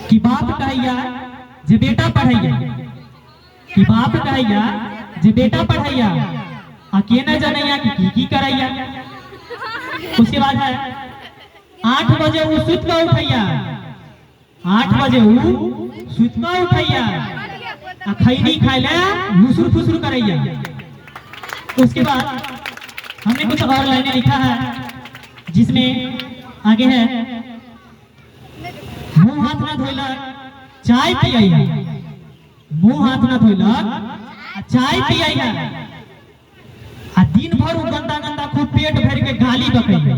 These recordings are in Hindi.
कि बाप कहैया जे बेटा पढ़ैया, कि बाप कहैया जे बेटा पढ़ैया, आ के न जनैया कि की करैया। उसके बाद है 8 बजे वो सुत के उठैया, 8 बजे वो सुत के उठैया, आ खैनी खाए ले लुसुर फुसुर करैया। उसके बाद हमने कुछ और लाइनें लिखा है जिसमें आगे है मुंह हाथ ना धोइलक चाय पियैया, मुंह हाथ ना धोइलक चाय पियैया, आ दिन भर वो गंदा गंदा खूब पेट भर के गाली बकैया।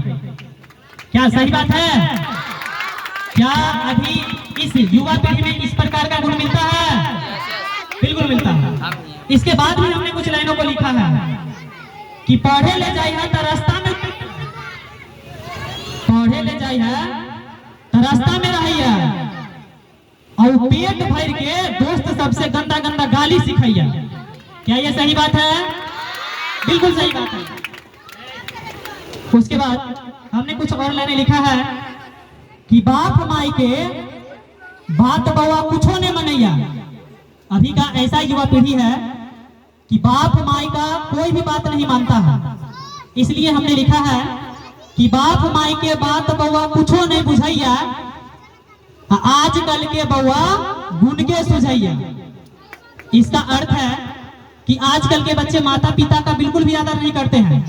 क्या सही बात है? क्या अभी इस युवा पीढ़ी में इस प्रकार का गुण मिलता है? बिल्कुल मिलता है। इसके बाद भी हमने कुछ लाइनों को लिखा है कि पढ़े ले जाई है तो रास्ता में, पढ़े ले जाई है तो रास्ता में रहिया, और पेट भर के दोस्त सबसे गंदा गंदा गाली सिखैया। क्या ये सही बात है? बिल्कुल सही बात है। उसके बाद हमने कुछ और लाइनें लिखा है कि बाप माई के बात बउआ कुछो ने मनैया। अभी का ऐसा युवा पीढ़ी है कि बाप माई का कोई भी बात नहीं मानता है, इसलिए हमने लिखा है कि बाप माई के बात बउआ कुछो नहीं बुझैया, आजकल के बउआ गुण के सुझैया। इसका अर्थ है कि आजकल के बच्चे माता पिता का बिल्कुल भी आदर नहीं करते हैं,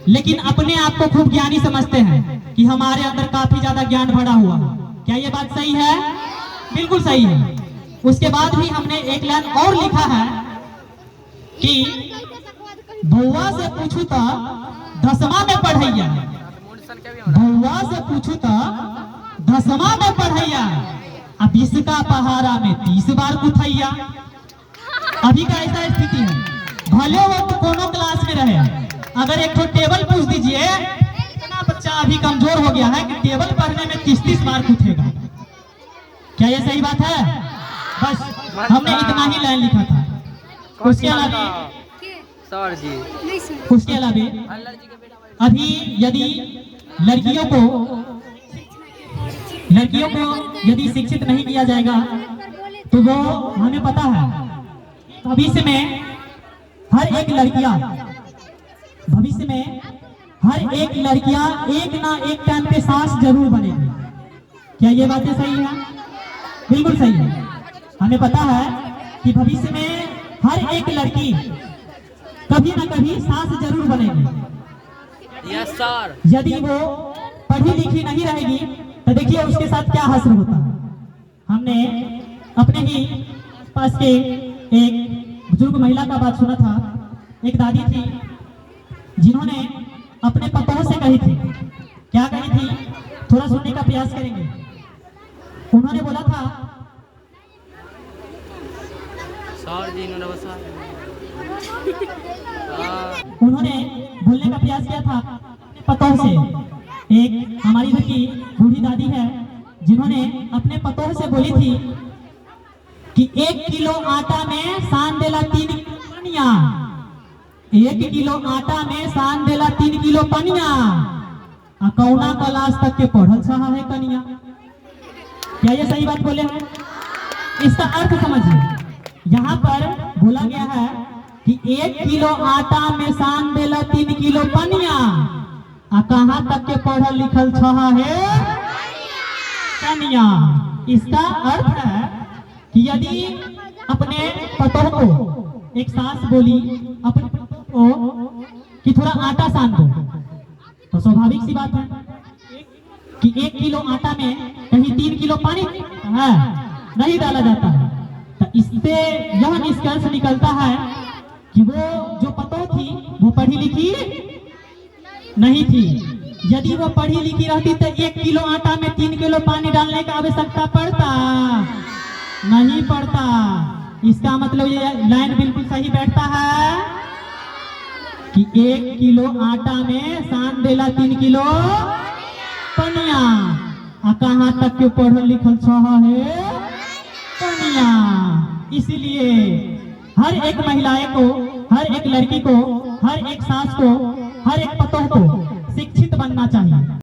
लेकिन अपने आप को खूब ज्ञानी समझते हैं कि हमारे अंदर काफी ज्यादा ज्ञान भरा हुआ। क्या ये बात सही है? बिल्कुल सही है। उसके बाद भी हमने एक लाइन और लिखा है कि बउआ से पूछू तो 10वां में पढ़ैया, बउआ से पूछू तो 10वां में पढ़ैया, अब 20 का पहाड़ा में 30 बार कुथैया। अभी का ऐसा स्थिति है, भले वो कोनो क्लास में रहे, अगर एक तो टेबल पूछ दीजिए, इतना बच्चा अभी कमजोर हो गया है कि टेबल पढ़ने में 30-30 बार कूदेगा। क्या ये सही बात है? बस हमने इतना ही लाइन लिखा था। उसके अलावा अभी यदि लड़कियों को यदि शिक्षित नहीं किया जाएगा तो वो हमें पता है भविष्य में हर एक लड़कियां एक ना एक टाइम पे सास जरूर बनेगी। क्या ये बातें सही है? बिल्कुल सही है। हमें पता है कि भविष्य में हर एक लड़की कभी ना कभी सास जरूर बनेगी। Yes sir. यदि वो पढ़ी लिखी नहीं रहेगी तो देखिए उसके साथ क्या हश्र होता है। हमने अपने ही पास के एक बुजुर्ग महिला का बात सुना था। एक दादी थी जिन्होंने अपने पतों से कही थी, क्या कही थी, थोड़ा सुनने का प्रयास करेंगे। उन्होंने बोला था उन्होंने बोलने का प्रयास किया था अपने पतों से। एक हमारी घर की बूढ़ी दादी है जिन्होंने अपने पतों से बोली थी कि 1 किलो आटा में सान देला 3 किलो पनिया, 1 किलो आटा में सान देला 3 किलो पनिया, कौना क्लास तक के पढ़ल छहा है कनिया। क्या ये सही बात बोले हैं? इसका अर्थ समझिए, यहाँ पर बोला गया है कि 1 किलो आटा में सान देला 3 किलो पनिया, कहाँ तक के पढ़ल लिखल छहा है कनिया। इसका अर्थ है कि यदि अपने पतों को एक सास बोली अपने पतों को कि थोड़ा आटा सान दो, तो स्वाभाविक सी बात है कि 1 किलो आटा में कहीं 3 किलो पानी है नहीं डाला जाता है। तो इससे यह निष्कर्ष निकलता है कि वो जो पतों थी वो पढ़ी लिखी नहीं थी। यदि वो पढ़ी लिखी रहती तो 1 किलो आटा में 3 किलो पानी डालने का आवश्यकता पड़ता नहीं पड़ता। इसका मतलब ये लाइन बिल्कुल सही बैठता है कि 1 किलो आटा में सान देला 3 किलो पनिया, कहाँ तक के पढ़ल लिखल छहा है पनिया। इसलिए हर एक महिलाएं को, हर एक लड़की को, हर एक सास को, हर एक पतोह को शिक्षित बनना चाहिए।